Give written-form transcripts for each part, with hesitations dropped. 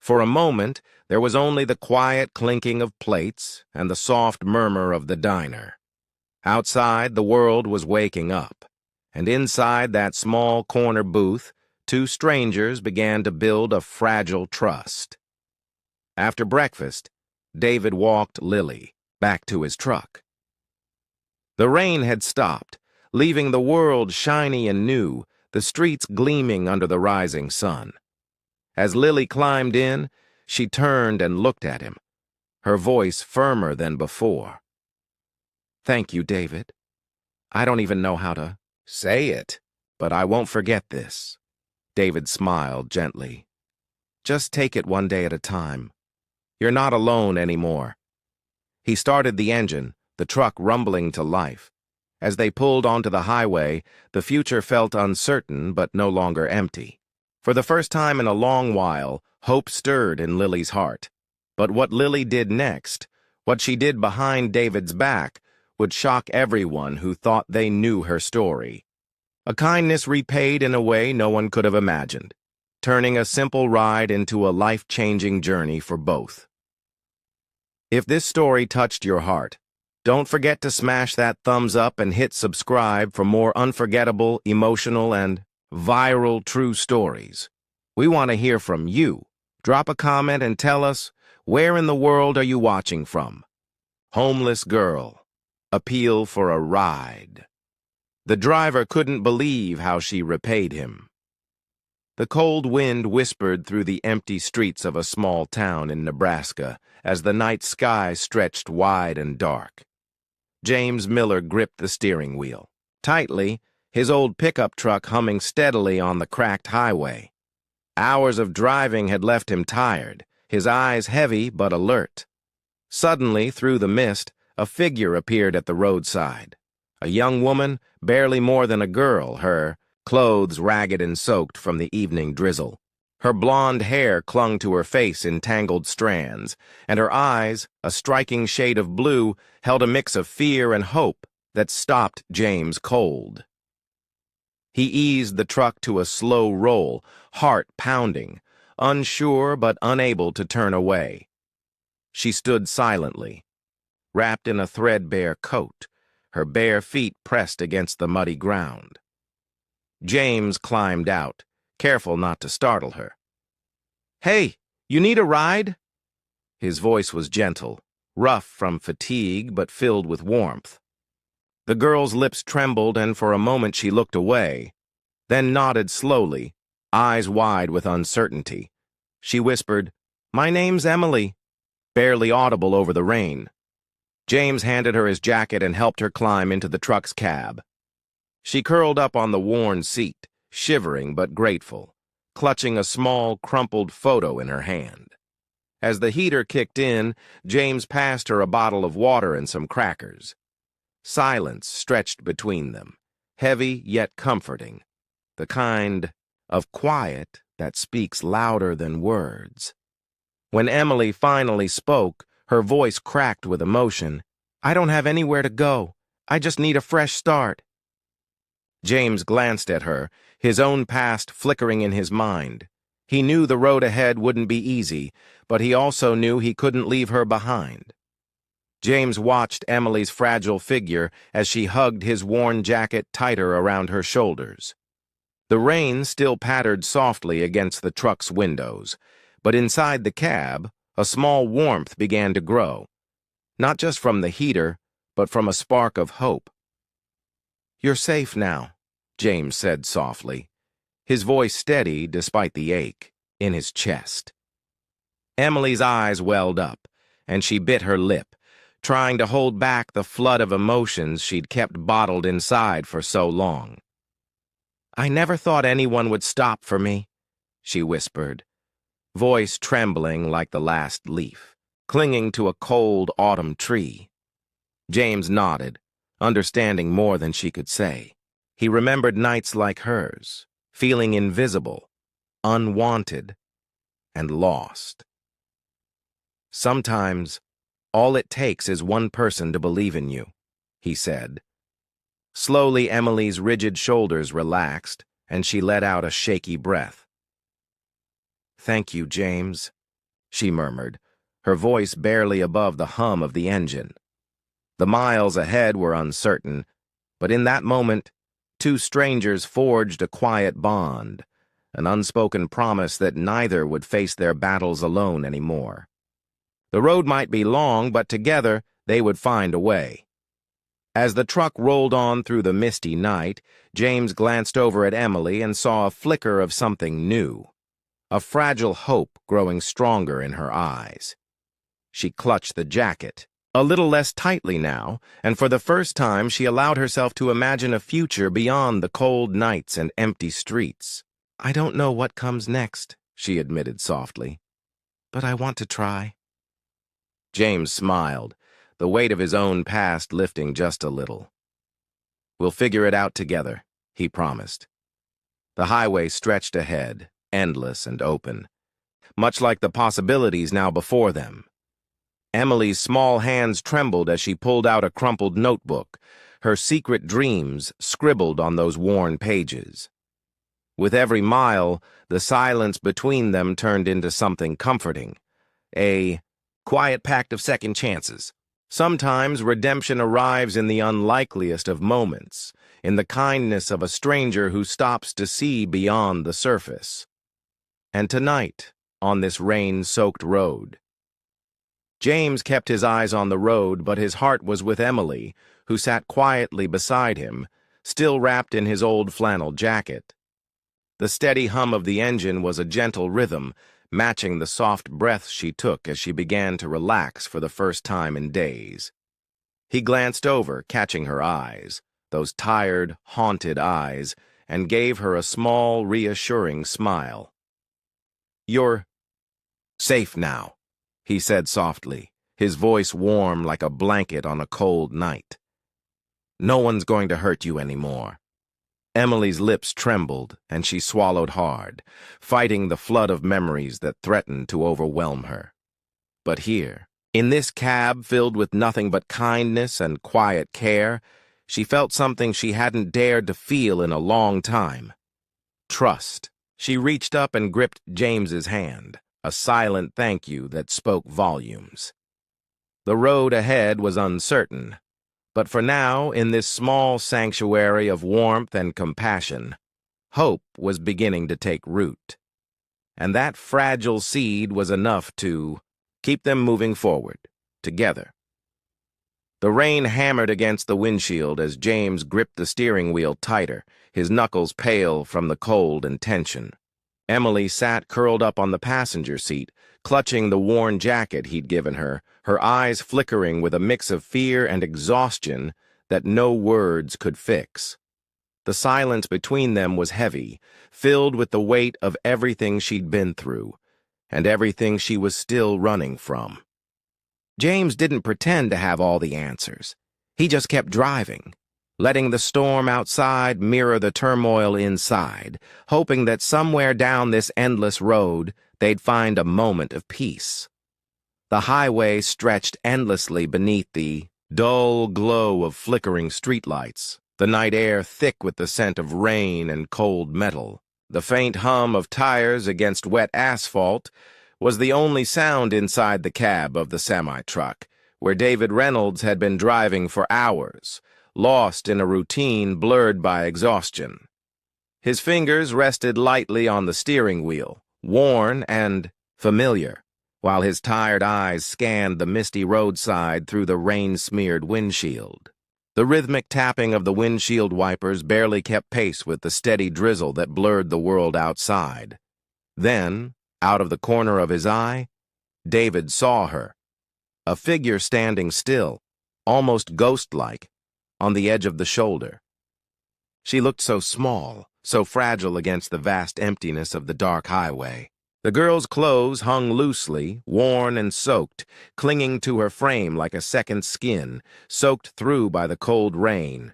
For a moment, there was only the quiet clinking of plates and the soft murmur of the diner. Outside, the world was waking up, and inside that small corner booth, two strangers began to build a fragile trust. After breakfast, David walked Lily back to his truck. The rain had stopped, leaving the world shiny and new, the streets gleaming under the rising sun. As Lily climbed in, she turned and looked at him, her voice firmer than before. "Thank you, David. I don't even know how to say it, but I won't forget this." David smiled gently. "Just take it one day at a time. You're not alone anymore." He started the engine, the truck rumbling to life. As they pulled onto the highway, the future felt uncertain but no longer empty. For the first time in a long while, hope stirred in Lily's heart. But what Lily did next, what she did behind David's back, would shock everyone who thought they knew her story. A kindness repaid in a way no one could have imagined, turning a simple ride into a life-changing journey for both. If this story touched your heart, don't forget to smash that thumbs up and hit subscribe for more unforgettable, emotional, and viral true stories. We want to hear from you. Drop a comment and tell us, where in the world are you watching from? Homeless girl. Appeal for a ride. The driver couldn't believe how she repaid him. The cold wind whispered through the empty streets of a small town in Nebraska as the night sky stretched wide and dark. James Miller gripped the steering wheel tightly, his old pickup truck humming steadily on the cracked highway. Hours of driving had left him tired, his eyes heavy but alert. Suddenly, through the mist, a figure appeared at the roadside. A young woman, barely more than a girl, her clothes ragged and soaked from the evening drizzle. Her blonde hair clung to her face in tangled strands, and her eyes, a striking shade of blue, held a mix of fear and hope that stopped James cold. He eased the truck to a slow roll, heart pounding, unsure but unable to turn away. She stood silently, wrapped in a threadbare coat, her bare feet pressed against the muddy ground. James climbed out, careful not to startle her. "Hey, you need a ride?" His voice was gentle, rough from fatigue but filled with warmth. The girl's lips trembled, and for a moment she looked away, then nodded slowly, eyes wide with uncertainty. She whispered, "My name's Emily," barely audible over the rain. James handed her his jacket and helped her climb into the truck's cab. She curled up on the worn seat, shivering but grateful, clutching a small, crumpled photo in her hand. As the heater kicked in, James passed her a bottle of water and some crackers. Silence stretched between them, heavy yet comforting, the kind of quiet that speaks louder than words. When Emily finally spoke, her voice cracked with emotion. "I don't have anywhere to go. I just need a fresh start." James glanced at her, his own past flickering in his mind. He knew the road ahead wouldn't be easy, but he also knew he couldn't leave her behind. James watched Emily's fragile figure as she hugged his worn jacket tighter around her shoulders. The rain still pattered softly against the truck's windows, but inside the cab, a small warmth began to grow, not just from the heater, but from a spark of hope. "You're safe now," James said softly, his voice steady despite the ache in his chest. Emily's eyes welled up, and she bit her lip, trying to hold back the flood of emotions she'd kept bottled inside for so long. "I never thought anyone would stop for me," she whispered, voice trembling like the last leaf, clinging to a cold autumn tree. James nodded, understanding more than she could say. He remembered nights like hers, feeling invisible, unwanted, and lost. "Sometimes, all it takes is one person to believe in you," he said. Slowly, Emily's rigid shoulders relaxed, and she let out a shaky breath. "Thank you, James," she murmured, her voice barely above the hum of the engine. The miles ahead were uncertain, but in that moment, two strangers forged a quiet bond, an unspoken promise that neither would face their battles alone anymore. The road might be long, but together they would find a way. As the truck rolled on through the misty night, James glanced over at Emily and saw a flicker of something new, a fragile hope growing stronger in her eyes. She clutched the jacket, a little less tightly now, and for the first time she allowed herself to imagine a future beyond the cold nights and empty streets. "I don't know what comes next," she admitted softly, "but I want to try." James smiled, the weight of his own past lifting just a little. "We'll figure it out together," he promised. The highway stretched ahead, endless and open, much like the possibilities now before them. Emily's small hands trembled as she pulled out a crumpled notebook, her secret dreams scribbled on those worn pages. With every mile, the silence between them turned into something comforting, a quiet pact of second chances. Sometimes redemption arrives in the unlikeliest of moments, in the kindness of a stranger who stops to see beyond the surface. And tonight, on this rain-soaked road, James kept his eyes on the road, but his heart was with Emily, who sat quietly beside him, still wrapped in his old flannel jacket. The steady hum of the engine was a gentle rhythm, matching the soft breaths she took as she began to relax for the first time in days. He glanced over, catching her eyes, those tired, haunted eyes, and gave her a small, reassuring smile. "You're safe now," he said softly, his voice warm like a blanket on a cold night. "No one's going to hurt you anymore." Emily's lips trembled, and she swallowed hard, fighting the flood of memories that threatened to overwhelm her. But here, in this cab filled with nothing but kindness and quiet care, she felt something she hadn't dared to feel in a long time. Trust. She reached up and gripped James's hand, a silent thank you that spoke volumes. The road ahead was uncertain, but for now, in this small sanctuary of warmth and compassion, hope was beginning to take root. And that fragile seed was enough to keep them moving forward, together. The rain hammered against the windshield as James gripped the steering wheel tighter, his knuckles pale from the cold and tension. Emily sat curled up on the passenger seat, clutching the worn jacket he'd given her, her eyes flickering with a mix of fear and exhaustion that no words could fix. The silence between them was heavy, filled with the weight of everything she'd been through, and everything she was still running from. James didn't pretend to have all the answers. He just kept driving, letting the storm outside mirror the turmoil inside, hoping that somewhere down this endless road they'd find a moment of peace. The highway stretched endlessly beneath the dull glow of flickering streetlights, the night air thick with the scent of rain and cold metal. The faint hum of tires against wet asphalt was the only sound inside the cab of the semi-truck, where David Reynolds had been driving for hours, lost in a routine blurred by exhaustion. His fingers rested lightly on the steering wheel, worn and familiar, while his tired eyes scanned the misty roadside through the rain-smeared windshield. The rhythmic tapping of the windshield wipers barely kept pace with the steady drizzle that blurred the world outside. Then, out of the corner of his eye, David saw her, a figure standing still, almost ghost-like, on the edge of the shoulder. She looked so small, so fragile against the vast emptiness of the dark highway. The girl's clothes hung loosely, worn and soaked, clinging to her frame like a second skin, soaked through by the cold rain.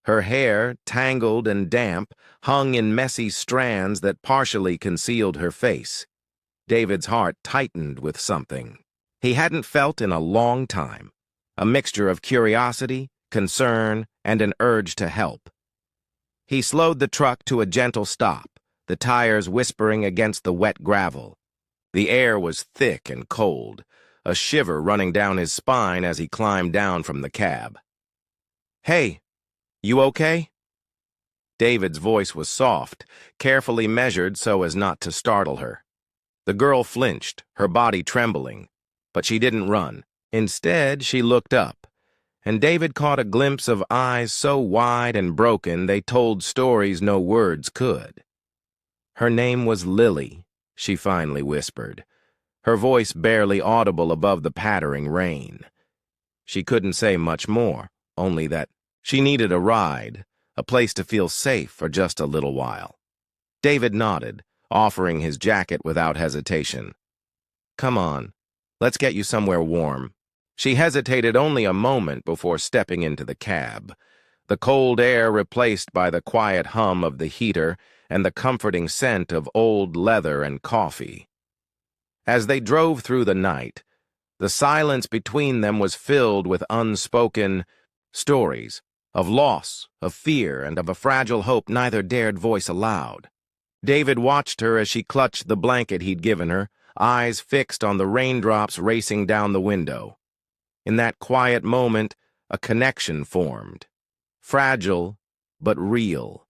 Her hair, tangled and damp, hung in messy strands that partially concealed her face. David's heart tightened with something he hadn't felt in a long time, a mixture of curiosity, concern, and an urge to help. He slowed the truck to a gentle stop, the tires whispering against the wet gravel. The air was thick and cold, a shiver running down his spine as he climbed down from the cab. "Hey, you okay?" David's voice was soft, carefully measured so as not to startle her. The girl flinched, her body trembling, but she didn't run. Instead, she looked up, and David caught a glimpse of eyes so wide and broken they told stories no words could. "Her name was Lily," she finally whispered, her voice barely audible above the pattering rain. She couldn't say much more, only that she needed a ride, a place to feel safe for just a little while. David nodded, offering his jacket without hesitation. "Come on, let's get you somewhere warm." She hesitated only a moment before stepping into the cab, the cold air replaced by the quiet hum of the heater and the comforting scent of old leather and coffee. As they drove through the night, the silence between them was filled with unspoken stories of loss, of fear, and of a fragile hope neither dared voice aloud. David watched her as she clutched the blanket he'd given her, eyes fixed on the raindrops racing down the window. In that quiet moment, a connection formed. Fragile, but real.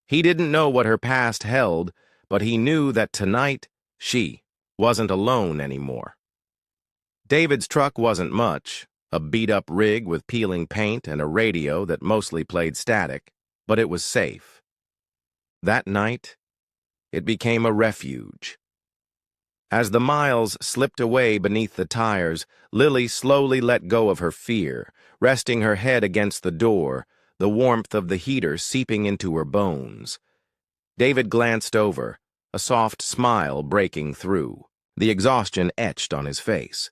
He didn't know what her past held, but he knew that tonight, she wasn't alone anymore. David's truck wasn't much, a beat-up rig with peeling paint and a radio that mostly played static, but it was safe. That night, it became a refuge. As the miles slipped away beneath the tires, Lily slowly let go of her fear, resting her head against the door, the warmth of the heater seeping into her bones. David glanced over, a soft smile breaking through, the exhaustion etched on his face.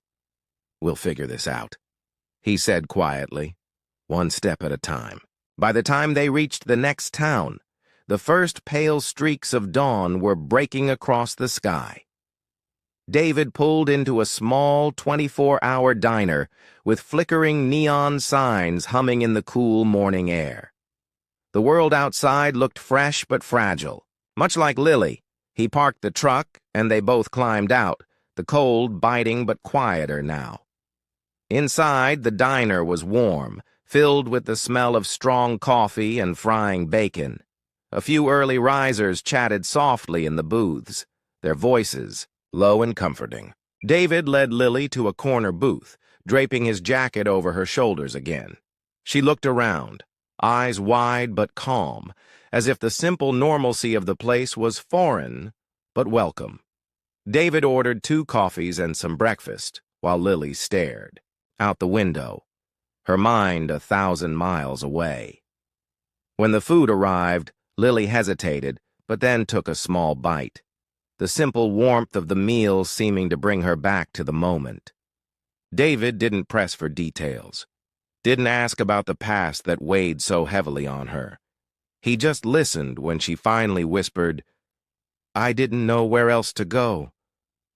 "We'll figure this out," he said quietly, one step at a time. By the time they reached the next town, the first pale streaks of dawn were breaking across the sky. David pulled into a small 24-hour diner with flickering neon signs humming in the cool morning air. The world outside looked fresh but fragile. Much like Lily, he parked the truck and they both climbed out, the cold biting but quieter now. Inside, the diner was warm, filled with the smell of strong coffee and frying bacon. A few early risers chatted softly in the booths, their voices low and comforting. David led Lily to a corner booth, draping his jacket over her shoulders again. She looked around, eyes wide but calm, as if the simple normalcy of the place was foreign but welcome. David ordered 2 coffees and some breakfast, while Lily stared out the window, her mind 1,000 miles away. When the food arrived, Lily hesitated, but then took a small bite, the simple warmth of the meal seeming to bring her back to the moment. David didn't press for details, didn't ask about the past that weighed so heavily on her. He just listened when she finally whispered, "I didn't know where else to go.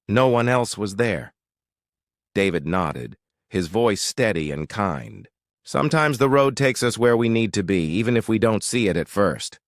No one else was there." David nodded, his voice steady and kind. "Sometimes the road takes us where we need to be, even if we don't see it at first."